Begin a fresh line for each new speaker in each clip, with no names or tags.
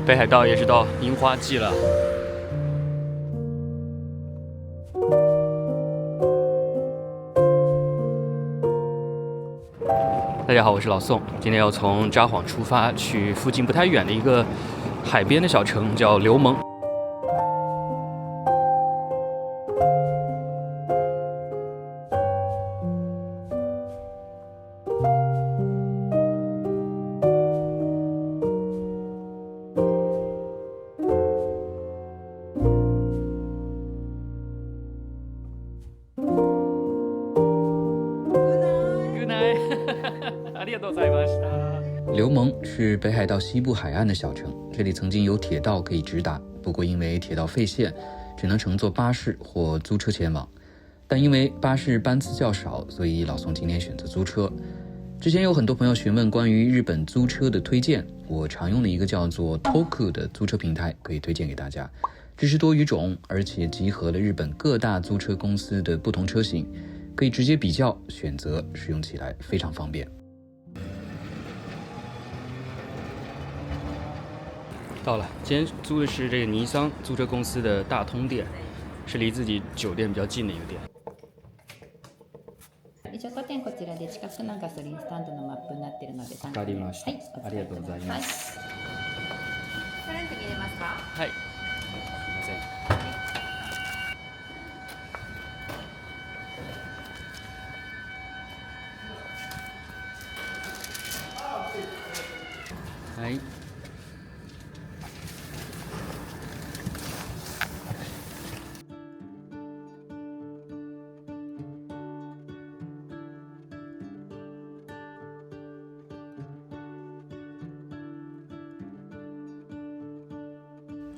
北海道也是到櫻花季了。大家好，我是老宋，今天要从札幌出发，去附近不太遠的一個海邊的小城，叫留萌。留萌是北海道西部海岸的小城，這裡曾經有鐵道可以直達，不過因為鐵道廢線，只能乘坐巴士或租車前往。但因為巴士班次較少，所以老宋今天選擇租車。之前有很多朋友詢問關於日本租車的推薦，我常用的一個叫做 Toku 的租車平台可以推薦給大家。支持多語種，而且集合了日本各大租車公司的不同車型，可以直接比較選擇，使用起來非常方便。到了，今天租的是這個尼桑租車公司的大通店，是離自己酒店比較近的一個店。
一応5店こちらで近くのガソリンスタンドのマップになっているので参考に。
わかりました。はい、ありがとうございます。
トランクに入れますか？
はい。すみません。はい。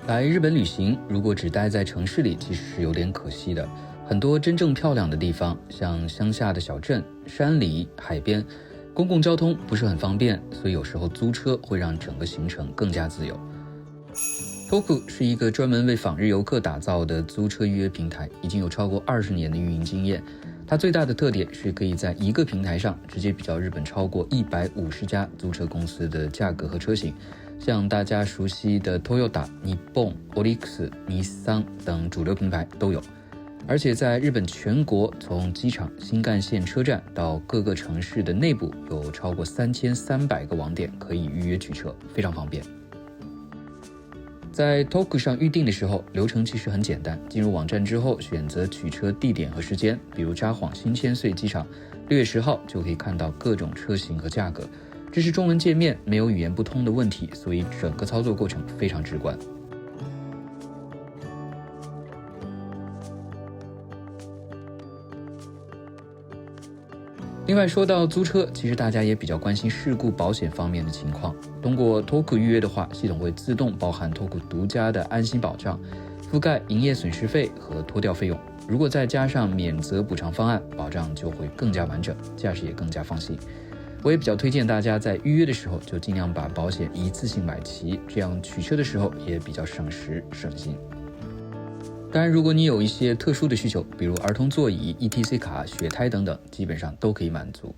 來日本旅行，如果只待在城市裡，其實是有點可惜的。很多真正漂亮的地方，像鄉下的小鎮、山裡、海邊，公共交通不是很方便，所以有時候租車會讓整個行程更加自由。Toku 是一個專門為訪日遊客打造的租車預約平台，已經有超過20年的運營經驗。它最大的特點是可以在一個平台上直接比較日本超過150家租車公司的價格和車型。像大家熟悉的 Toyota、Nippon、Oryx、Nissan 等主流品牌都有，而且在日本全國，從機場、新幹線車站到各個城市的內部，有超過3300個網點可以預約取車，非常方便。在 Toku 上預訂的時候，流程其實很簡單，進入網站之後，選擇取車地點和時間，比如札幌新千歲機場6月10號就可以看到各種車型和價格。這是中文界面，沒有語言不通的問題，所以整個操作過程非常直觀。另外說到租車，其實大家也比較關心事故保險方面的情況。通過 Toku 預約的話，系統會自動包含 Toku 獨家的安心保障，覆蓋營業損失費和拖吊費用。如果再加上免責補償方案，保障就會更加完整，駕駛也更加放心。我也比較推薦大家在預約的時候就盡量把保險一次性買齊，這樣取車的時候也比較省時省心。當然，如果你有一些特殊的需求，比如兒童座椅、ETC 卡、雪胎等等，基本上都可以滿足。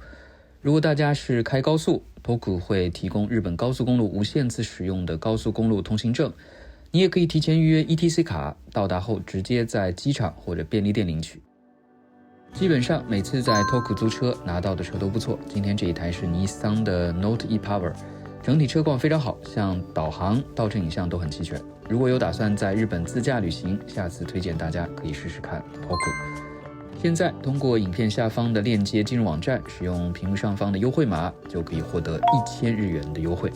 如果大家是開高速， Toku 會提供日本高速公路無限次使用的高速公路通行證，你也可以提前預約 ETC 卡，到達後直接在機場或者便利店領取。基本上每次在 Toku 租車拿到的車都不錯，今天這一台是尼桑的 Note e-Power， 整體車況非常好，像導航、倒車影像都很齊全。如果有打算在日本自駕旅行，下次推薦大家可以試試看 Toku。現在通過影片下方的鏈接進入網站，使用屏幕上方的優惠碼就可以獲得1000日元的優惠。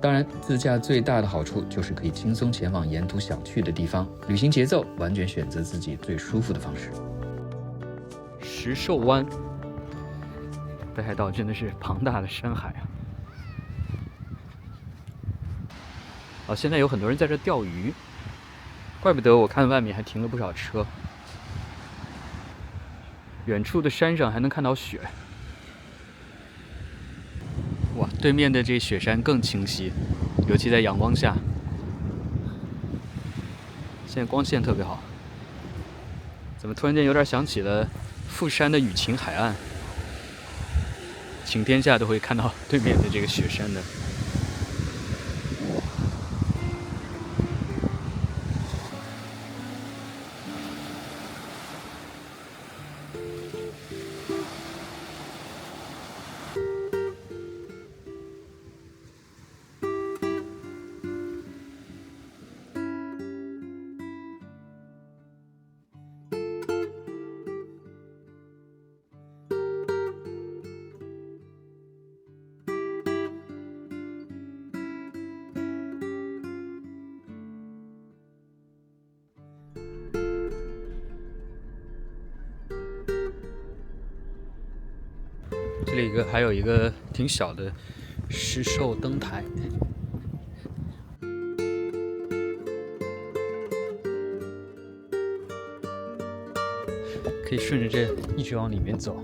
當然，自駕最大的好處就是可以輕鬆前往沿途想去的地方，旅行節奏完全選擇自己最舒服的方式。石獸灣，北海道真的是龐大的山海啊！現在有很多人在這釣魚，怪不得我看外面還停了不少車。遠處的山上還能看到雪，哇，對面的這雪山更清晰，尤其在陽光下，現在光線特別好。怎麼突然間有點想起了富山的雨晴海岸，晴天下都會看到對面的這個雪山的。這裡還有一個挺小的石兽灯台，可以顺着这一直往里面走。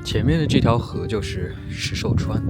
前面的这条河就是石兽川。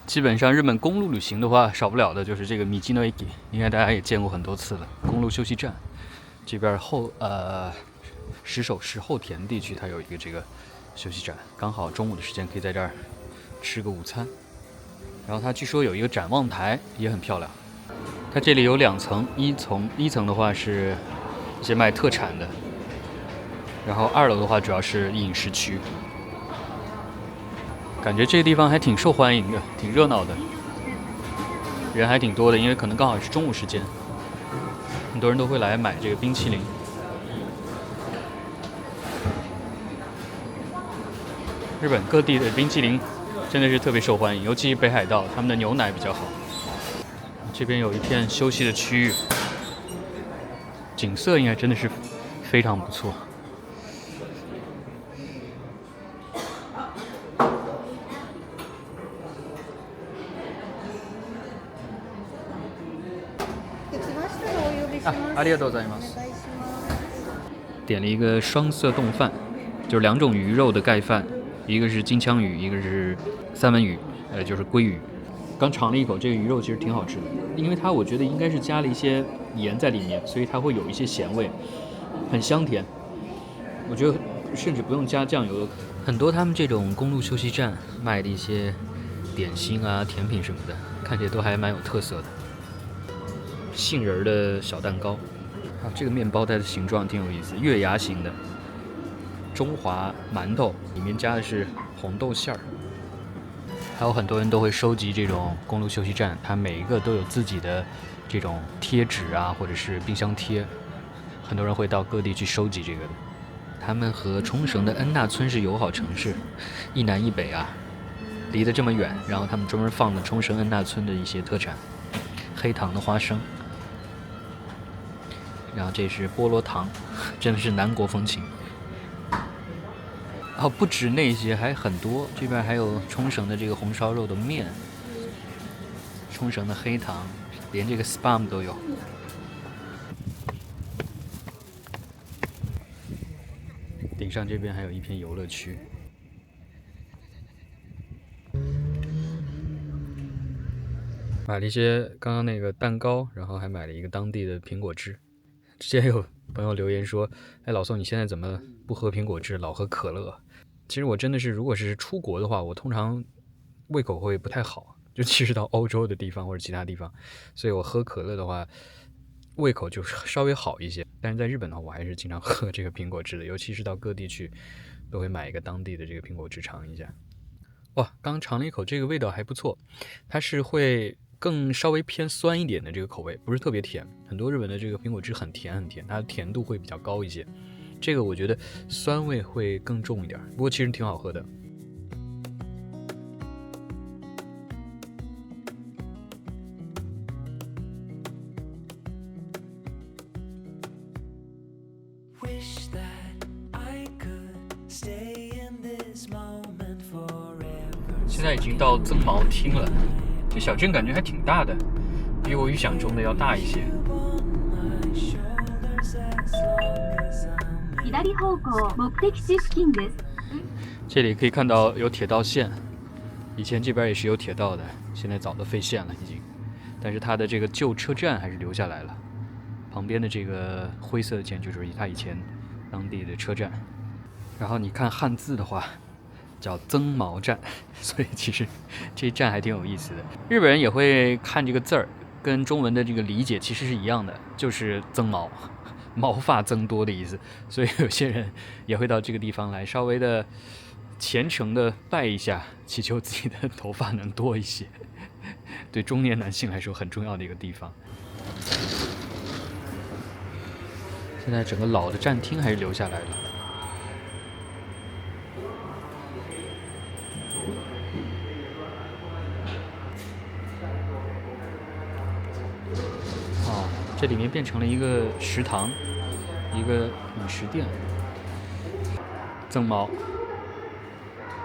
基本上日本公路旅行的话，少不了的就是这个米基诺駅，应该大家也見過很多次了。公路休息站，這邊石首市後田地區，它有一個這個休息站，剛好中午的時間可以在這兒吃個午餐。然後它據說有一個展望台，也很漂亮。它這裡有2層，一層的話是一些賣特產的，然後2樓的話主要是飲食區。感覺這個地方還挺受歡迎的，挺熱鬧的，人還挺多的，因為可能剛好是中午時間，很多人都會來買這個冰淇淋。日本各地的冰淇淋真的是特別受歡迎，尤其是北海道，他們的牛奶比較好。這邊有一片休息的區域，景色應該真的是非常不錯。ありがとうございます。點了一個雙色丼飯，就是2種魚肉的蓋飯，一個是金槍魚，一個是三文魚，就是鮭魚。剛嘗了一口，這個魚肉其實挺好吃的，因為它我覺得應該是加了一些鹽在裡面，所以它會有一些鹹味，很香甜。我覺得甚至不用加醬油。很多他們這種公路休息站賣的一些點心啊、甜品什麼的，看起來都還蠻有特色的。杏仁的小蛋糕，這個麵包它的形狀挺有意思，月牙形的中華饅頭，裡面加的是紅豆餡兒。還有很多人都會收集這種公路休息站，它每一個都有自己的這種貼紙啊，或者是冰箱貼，很多人會到各地去收集這個的。他們和沖繩的恩納村是友好城市，一南一北啊，離得這麼遠，然後他們專門放了沖繩恩納村的一些特產，黑糖的花生。然後這是菠蘿糖，真的是南國風情。哦，不止那些，還很多。這邊還有沖繩的這個紅燒肉的麵，沖繩的黑糖，連這個 spam 都有。頂上這邊還有一片遊樂區。買了一些剛剛那個蛋糕，然後還買了一個當地的蘋果汁。之前有朋友留言說，哎，老宋你現在怎麼不喝蘋果汁，老喝可樂？其實我真的是，如果是出國的話，我通常胃口會不太好，尤其是到歐洲的地方或者其他地方，所以我喝可樂的話，胃口就稍微好一些。但是在日本的話，我還是經常喝這個蘋果汁的，尤其是到各地去，都會買一個當地的這個蘋果汁嘗一下。哇，剛嘗了一口，這個味道還不錯，它是會更稍微偏酸一點的這個口味，不是特別甜。很多日本的這個蘋果汁很甜很甜，它的甜度會比較高一些。這個我覺得酸味會更重一點，不過其實挺好喝的。現在已經到增毛町了，這小鎮感覺還挺大的，比我預想中的要大一些。這裡可以看到有鐵道線，以前這邊也是有鐵道的，現在早都廢線了已經，但是它的這個舊車站還是留下來了。旁邊的這個灰色的建築就是它以前當地的車站。然後你看漢字的話，叫增毛站，所以其實這一站還挺有意思的。日本人也會看這個字兒，跟中文的這個理解其實是一樣的，就是增毛，毛髮增多的意思。所以有些人也會到這個地方來，稍微的虔誠的拜一下，祈求自己的頭髮能多一些。對中年男性來說很重要的一個地方。現在整个老的站厅還是留下來了。哦，這裡面變成了一個食堂，一個飲食店。增毛，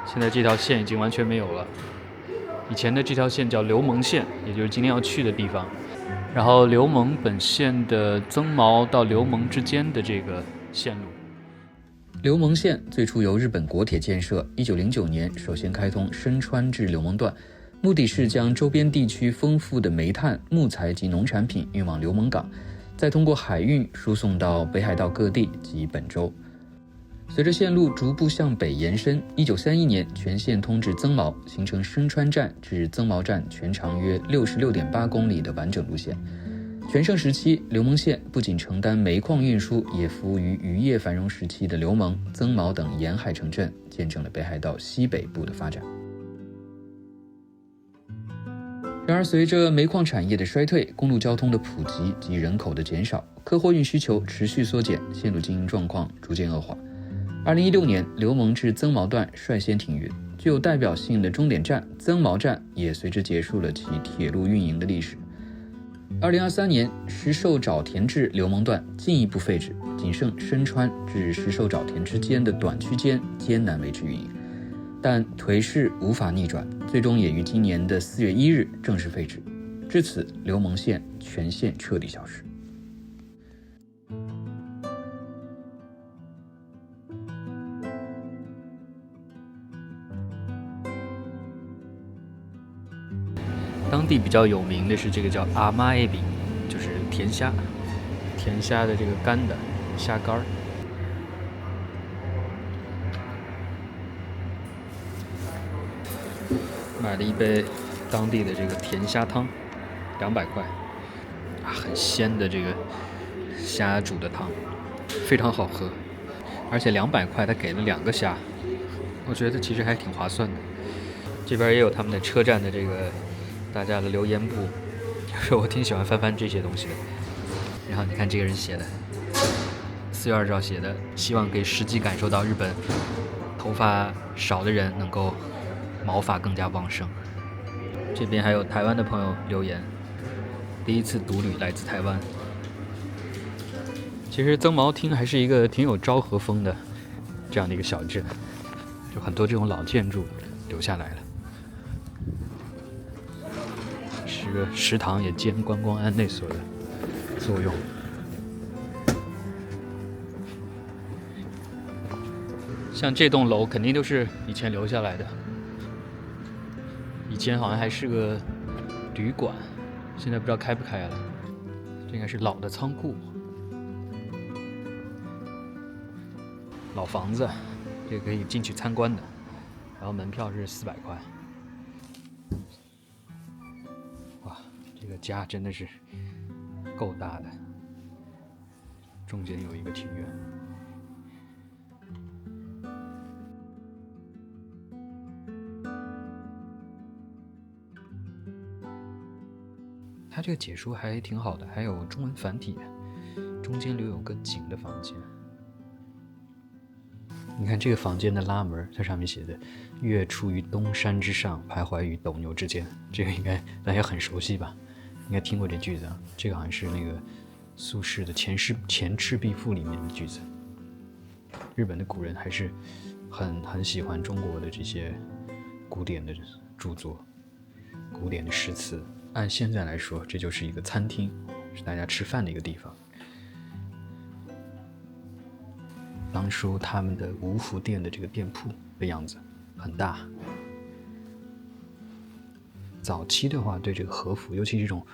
現在這條線已經完全沒有了。以前的這條線叫流蒙線，也就是今天要去的地方。然後流蒙本線的增毛到流蒙之間的這個線路。流蒙線最初由日本國鐵建設，1909年首先開通深川至流蒙段，目的是將周邊地區豐富的煤炭、木材及農產品運往流蒙港，再通過海運輸送到北海道各地及本州。隨着線路逐步向北延伸，1931年全線通至增毛，形成深川站至增毛站全長約66.8公里的完整路線。全盛時期，流蒙線不僅承擔煤礦運輸，也服務於漁業繁榮時期的流蒙、增毛等沿海城鎮，見證了北海道西北部的發展。然而，隨着煤礦產業的衰退、公路交通的普及及人口的減少，客貨運需求持續縮減，線路經營狀況逐漸惡化。2016年，流蒙至增毛段率先停運，具有代表性的終點站增毛站也隨之結束了其鐵路運營的歷史。2023年，石狩沼田至流蒙段進一步廢止，僅剩深川至石狩沼田之間的短區間艱難維持運營。但頹勢無法逆轉，最終也於今年的4月1日正式廢止。至此，流蒙線全線徹底消失。当地比較有名的是這個叫阿媽エビ，就是甜蝦，甜蝦的這個乾的蝦乾。買了一杯當地的這個甜蝦湯，200塊，很鮮的這個蝦煮的湯，非常好喝，而且200塊他給了2個蝦，我覺得其實還挺划算的。這邊也有他們的車站的這個大家的留言簿，就是我挺喜歡翻翻這些東西的。然後你看這個人寫的，4月2號寫的，希望可以實際感受到日本頭髮少的人能夠毛髮更加旺盛。這邊還有台灣的朋友留言，第一次獨旅來自台灣。其實增毛町還是一個挺有昭和風的這樣的一個小鎮，就很多這種老建築留下來了。是個食堂，也兼觀光案內所的作用。像這棟樓肯定都是以前留下來的，以前好像還是個旅館，現在不知道開不開了。這應該是老的倉庫，老房子，這個可以進去參觀的，然後門票是400塊。哇，這個家真的是夠大的，中間有一個庭院。它這個解說還挺好的，還有中文繁體，中間留有個井的房間。你看這個房間的拉門，它上面寫的“月出於東山之上，徘徊於斗牛之間”，這個應該大家很熟悉吧？應該聽過這句子啊。這個好像是那個蘇軾的前赤壁賦裡面的句子。日本的古人還是很喜歡中國的這些古典的著作、古典的詩詞。按現在來說，這就是一個餐廳，是大家吃飯的一個地方。當初他們的吳福店的這個店鋪的樣子很大。早期的話，對這個和服，尤其這種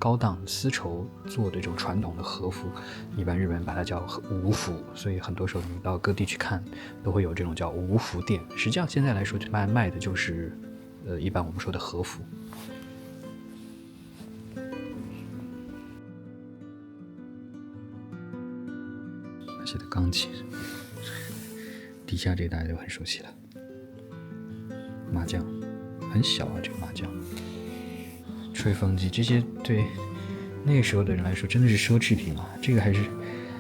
高檔絲綢做的這種傳統的和服，一般日本人把它叫吳服，所以很多时候你到各地去看，都会有这种叫吴服店。實際上現在來說，賣的就是一般我們說的和服。寫的鋼琴，底下這大家都很熟悉了。麻將很小啊，這個麻將。吹風機這些對那個時候的人來說真的是奢侈品啊！這個還是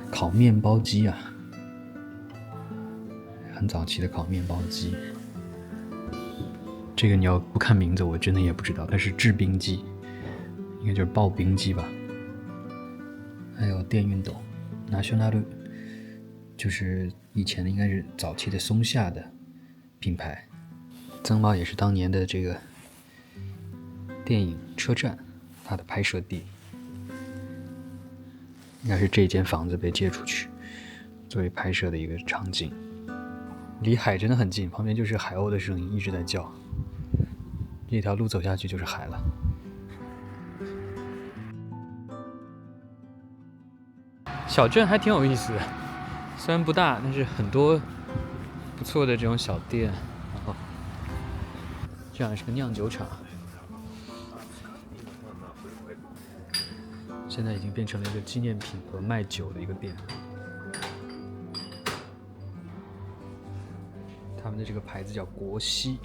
烤麵包機啊，很早期的烤麵包機。這個你要不看名字，我真的也不知道它是制冰機，應該就是刨冰機吧。還有電熨斗 ，National， 就是以前的應該是早期的松下的品牌。曾茂也是當年的這個電影《車站》它的拍攝地，應該是這間房子被借出去作為拍攝的一個場景。離海真的很近，旁邊就是海鸥的聲音一直在叫。這條路走下去就是海了。小鎮還挺有意思的，雖然不大，但是很多不錯的這種小店。然後這樣也是個釀酒廠，現在已經變成了一個紀念品和賣酒的一個店。他們的這個牌子叫國西。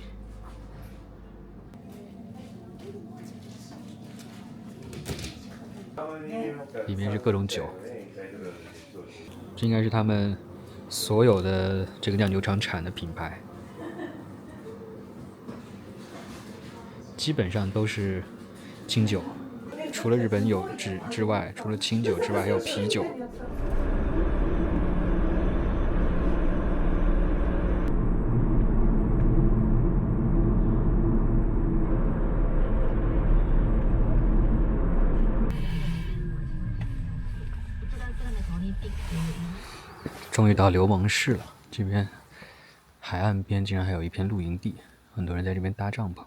裡面是各種酒，這應該是他們所有的這個釀酒廠產的品牌，基本上都是清酒，除了日本有之外，除了清酒之外，還有啤酒。终于到流盟市了，這邊海岸邊竟然還有一片露營地，很多人在這邊搭帳篷。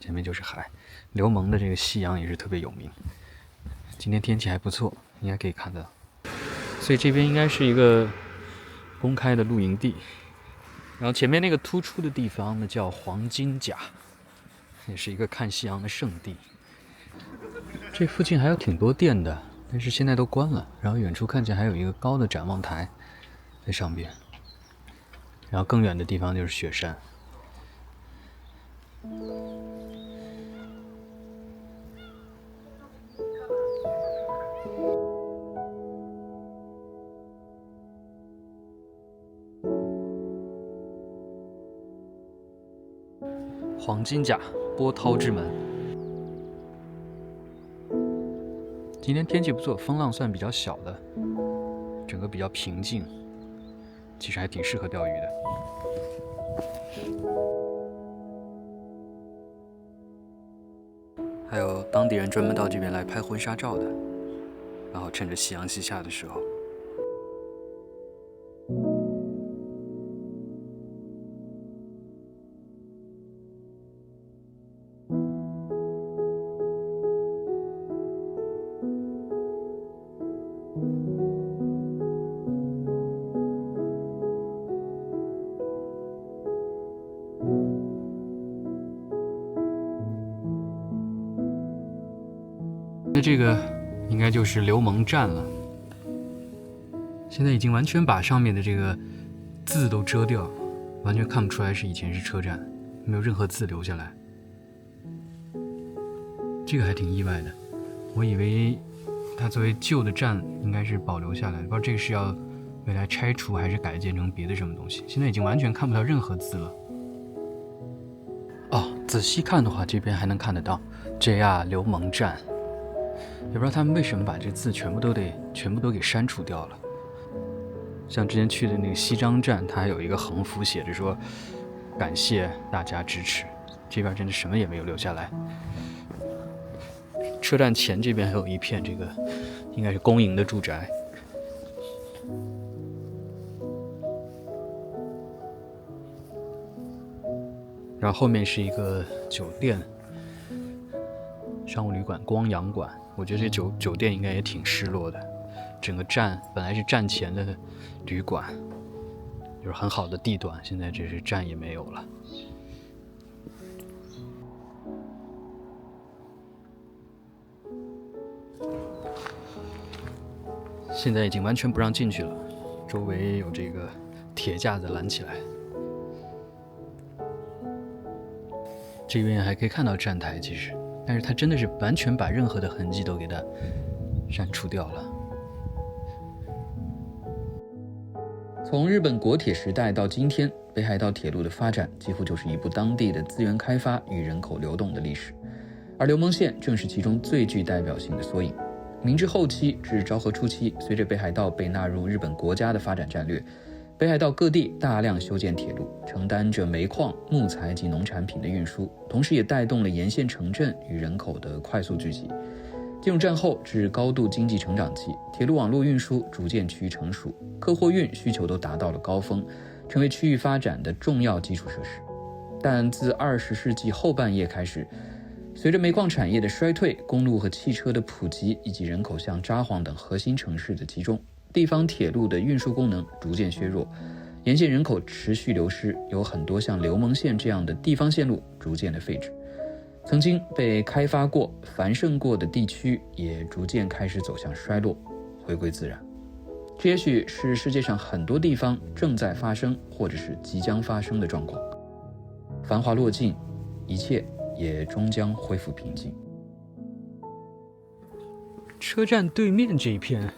前面就是海，流盟的這個夕陽也是特別有名。今天天氣還不錯，應該可以看到。所以這邊應該是一個公開的露營地，然後前面那個突出的地方呢叫黃金甲，也是一個看夕陽的聖地。這附近還有挺多店的，但是現在都關了。然後遠處看見還有一個高的展望台在上邊，然後更遠的地方就是雪山。黄金甲波濤之門。今天天氣不錯，風浪算比較小的，整個比較平靜，其實還挺適合釣魚的。還有當地人專門到這邊來拍婚紗照的，然後趁着夕陽西下的時候。那这个应该就是流盟站了，现在已经完全把上面的这个字都遮掉，完全看不出来是以前是车站，没有任何字留下来。这个还挺意外的，我以为它作为旧的站应该是保留下来的，不知道这个是要未来拆除还是改建成别的什麼東西。現在已經完全看不到任何字了。哦，仔細看的話，這邊還能看得到 JR 流盟站。也不知道他們為什麼把這字全部都給刪除掉了。像之前去的那個西張站，它還有一個橫幅寫着說感謝大家支持，這邊真的什麼也沒有留下來。車站前這邊還有一片這個應該是公營的住宅。然後後面是一個酒店。
商務旅馆光陽館，我觉得这酒店应該也挺失落的。整個站本來是站前的旅館，就是很好的地段，現在這是站也沒有了。現在已經完全不讓進去了，周圍有這個鐵架子攔起來。這邊還可以看到站台，其實，但是它真的是完全把任何的痕跡都給它刪除掉了。
從日本國鐵時代到今天，北海道鐵路的發展幾乎就是一部當地的資源開發與人口流動的歷史，而流蒙線正是其中最具代表性的縮影。明治後期至昭和初期，隨着北海道被納入日本國家的發展戰略，北海道各地大量修建鐵路，承擔着煤礦、木材及農產品的運輸，同時也帶動了沿線城鎮與人口的快速聚集。進入戰後至高度經濟成長期，鐵路網絡運輸逐漸趨於成熟，客貨運需求都達到了高峰，成為區域發展的重要基礎設施。但自20世紀後半葉開始，隨着煤礦產業的衰退、公路和汽車的普及，以及人口向札幌等核心城市的集中，地方鐵路的運輸功能逐漸削弱，沿線人口持續流失，有很多像流蒙線這樣的地方線路逐漸的廢止。曾經被開發過、繁盛過的地區也逐漸開始走向衰落，回歸自然。這也許是世界上很多地方正在發生或者是即將發生的狀況。繁華落盡，一切也終將恢復平靜。
車站對面這一片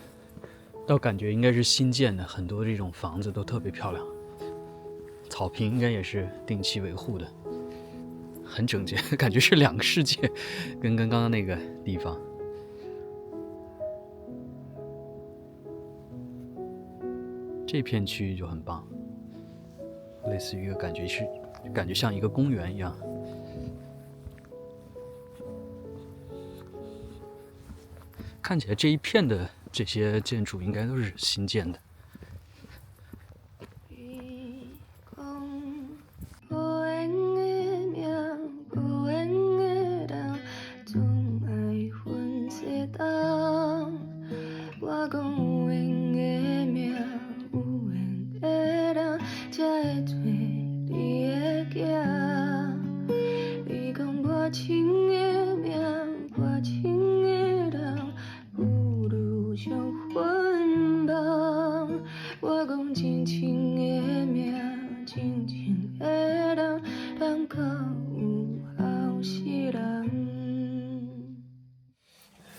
倒感覺應該是新建的，很多這種房子都特別漂亮，草坪應該也是定期維護的，很整潔，感覺是兩個世界，跟剛剛那個地方。這片區域就很棒，類似於一個感覺像一個公園一樣。看起來這一片的這些建築應該都是新建的。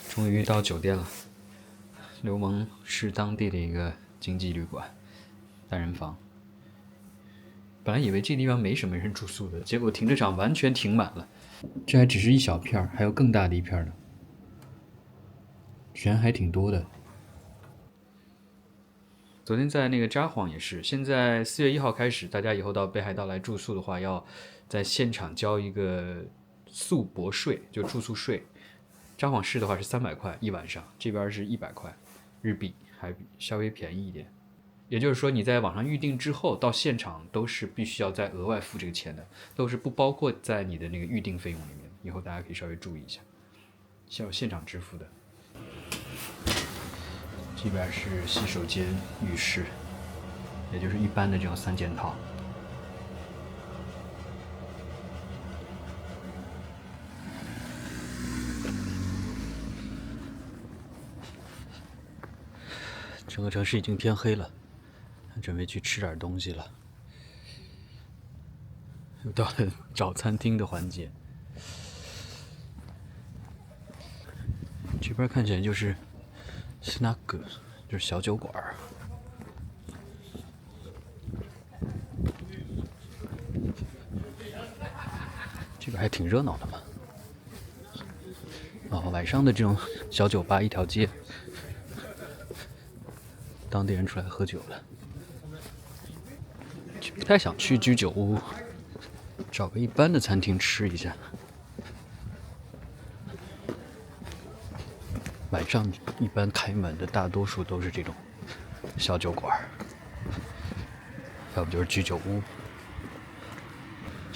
终于到酒店了，流蒙是当地的一個經濟旅館，單人房。本來以為這地方沒什麼人住宿的，結果停車場完全停滿了。這還只是一小片，還有更大的一片呢，人還挺多的。昨天在那個札幌也是，現在4月1號開始，大家以後到北海道來住宿的話，要在現場交一個宿泊稅，就住宿稅。札幌市的話是300塊一晚上，這邊是100塊日幣，還稍微便宜一點。也就是說，你在網上預訂之後到現場都是必須要再額外付這個錢的，都是不包括在你的那個預訂費用裡面。以後大家可以稍微注意一下，需要現場支付的。這邊是洗手間、浴室，也就是一般的這種3件套。整個城市已經天黑了，準備去吃點東西了。又到了找餐廳的環節。這邊看起來就是 snack， 就是小酒館。這邊還挺熱鬧的嘛。晚上的這種小酒吧一條街。當地人出來喝酒了，不太想去居酒屋，找個一般的餐廳吃一下。晚上一般開門的大多數都是這種小酒館，要不就是居酒屋。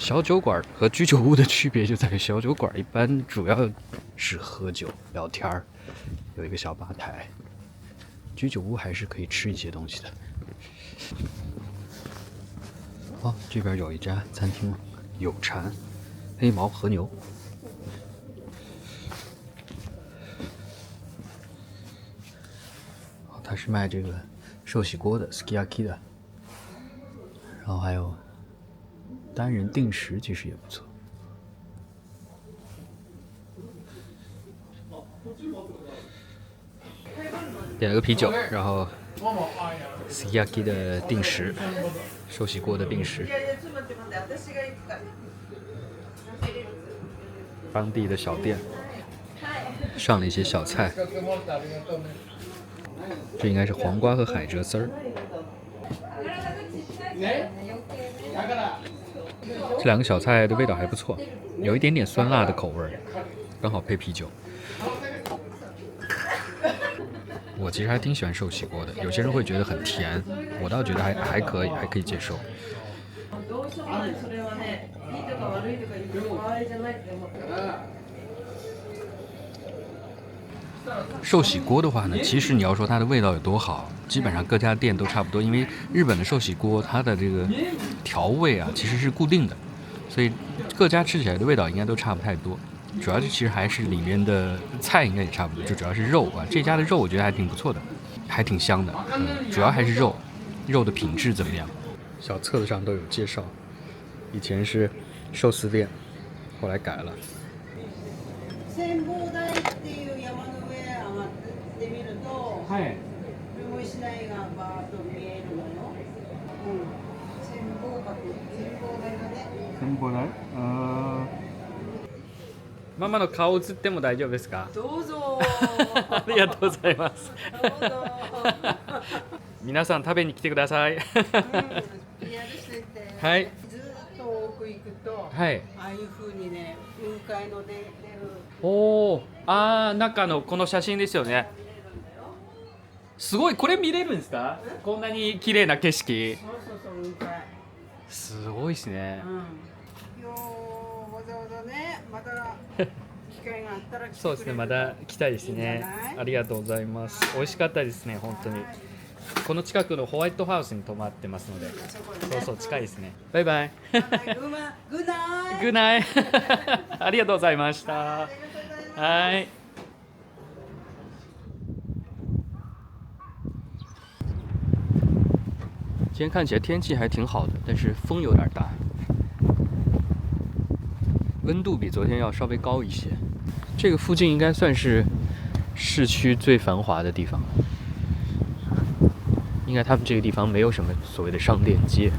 小酒馆和居酒屋的区別就在於小酒館一般主要是喝酒聊天兒，有一個小吧台。居酒屋還是可以吃一些東西的。哦，這邊有一家餐廳，有蟬、黑毛和牛。哦，它是賣這個壽喜鍋的 sukiyaki 的，然後還有單人定食，其實也不錯。點了個啤酒，然後 sukiyaki 的定食，壽喜鍋的定食，當地的小店，上了一些小菜，這應該是黃瓜和海蜇絲兒。這兩個小菜的味道還不錯，有一點點酸辣的口味，剛好配啤酒。我其實還挺喜歡壽喜鍋的，有些人會覺得很甜，我倒覺得還可以，還可以接受。壽喜鍋的話呢，其實你要說它的味道有多好，基本上各家店都差不多，因為日本的壽喜鍋它的這個調味啊其實是固定的，所以各家吃起來的味道應該都差不太多。主要其實還是裡面的菜應該也差不多，就主要是肉啊。這家的肉我覺得還挺不錯的，還挺香的。主要還是肉的品質怎麼樣？小冊子上都有介紹。以前是壽司店，後來改了。ママの顔映っても大丈夫ですか？どうぞ。ありがとうございます。どうぞ。皆さん食べに来てください。はい。ずっと奥行くと、はい。ああいう風にね、雲海の出る。おお、中のこの写真ですよね。すごい、これ見れるんですか？こんなに綺麗な景色。そうそうそう、雲海。すごいですね。そうですね、また来たいですね。ありがとうございます。美味しかったですね、本当に。この近くのホワイトハウスに泊まってますので、そうそう近いですね。バイバイ。グナイ。ありがとうございました。はい。今天看起来天氣還挺好的，但是風有點大。溫度比昨天要稍微高一些。這個附近應該算是市區最繁華的地方。應該他們這個地方沒有什麼所謂的商店街。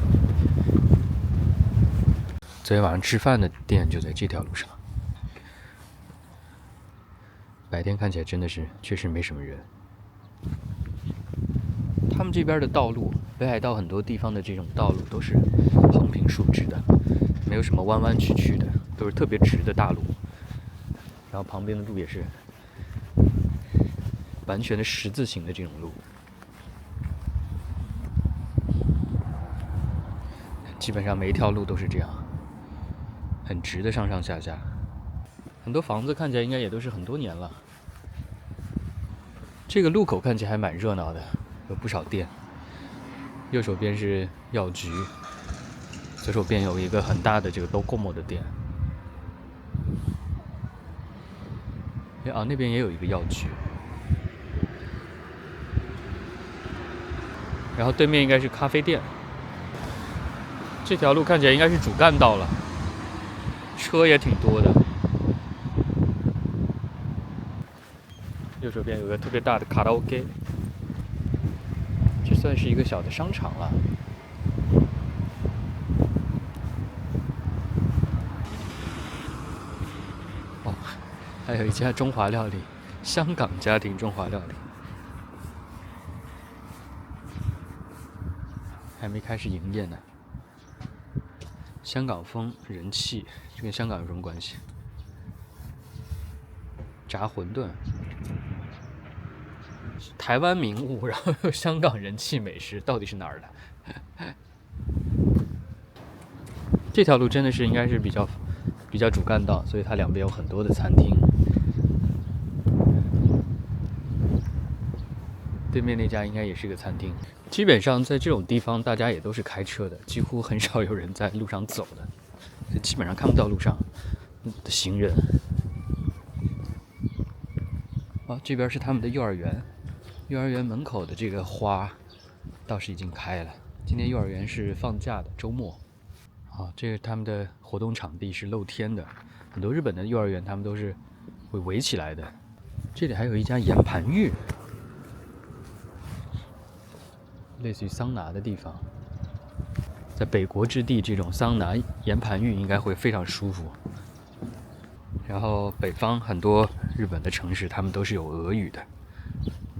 昨天晚上吃飯的店就在這條路上。白天看起來真的是確實沒什麼人。他們這邊的道路，北海道很多地方的這種道路都是橫平豎直的，沒有什麼彎彎曲曲的，都是特別直的大路。然後旁邊的路也是完全的十字形的這種路，基本上每一條路都是這樣，很直的上上下下。很多房子看起來應該也都是很多年了。這個路口看起來還蠻熱鬧的，有不少店。右手邊是藥局，左手邊有一個很大的這個 Docomo 的店。那邊也有一個藥局，然後對面應該是咖啡店。這條路看起來應該是主幹道了，車也挺多的。右手邊有個特別大的卡拉 OK， 這算是一個小的商場了。還有一家中華料理，香港家庭中華料理，還沒開始營業呢。香港風人氣，這跟香港有什麼關係？炸餛飩，台灣名物，然後香港人氣美食，到底是哪兒的？這條路真的是應該是比較主干道，所以它两邊有很多的餐厅。对面那家应该也是个餐厅。基本上在这种地方，大家也都是开车的，几乎很少有人在路上走的，基本上看不到路上的行人。这邊是他們的幼兒園，幼兒園門口的這個花倒是已經開了。今天幼兒園是放假的，週末。這個他們的活動場地是露天的，很多日本的幼兒園他們都是會圍起來的。這裡還有一家岩盤浴，類似於桑拿的地方。在北國之地，這種桑拿岩盤浴應該會非常舒服。然後北方很多日本的城市，他們都是有俄語的，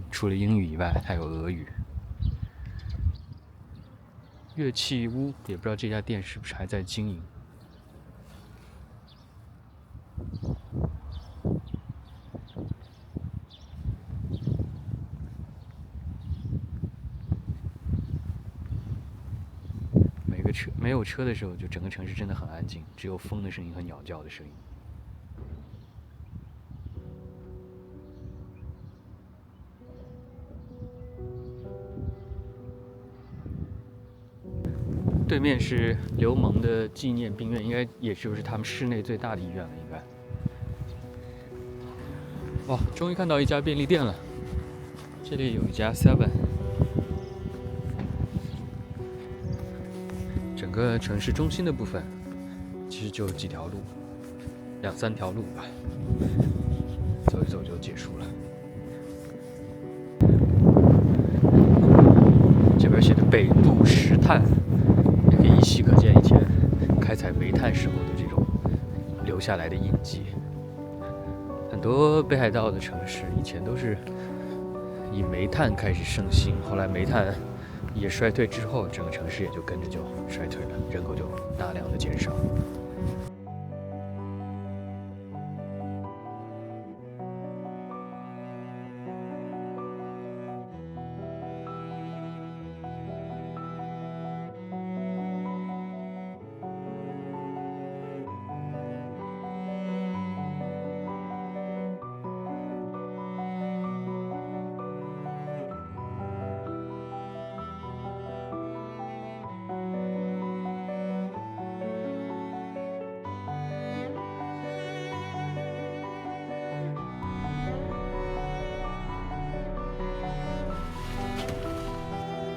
除了英語以外，還有俄語。樂器屋，也不知道這家店是不是還在經營。沒有車的時候，就整個城市真的很安靜，只有風的聲音和鳥叫的聲音。對面是劉蒙的紀念病院，應該也就是他們市內最大的醫院了，應該。哇，終於看到一家便利店了，這裡有一家 Seven。整個城市中心的部分，其實就幾條路，2-3條路吧，走一走就結束了。這邊寫的北部石炭，也可以依稀可見以前開採煤炭時候的這種留下來的印記。很多北海道的城市以前都是以煤炭開始盛行，後來煤炭也衰退之後，整個城市也就跟着就衰退了，人口就大量的減少。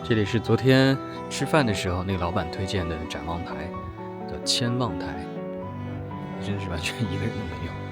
這裡是昨天吃飯的時候那個老闆推薦的展望台，叫千望台，真是完全一個人都沒有。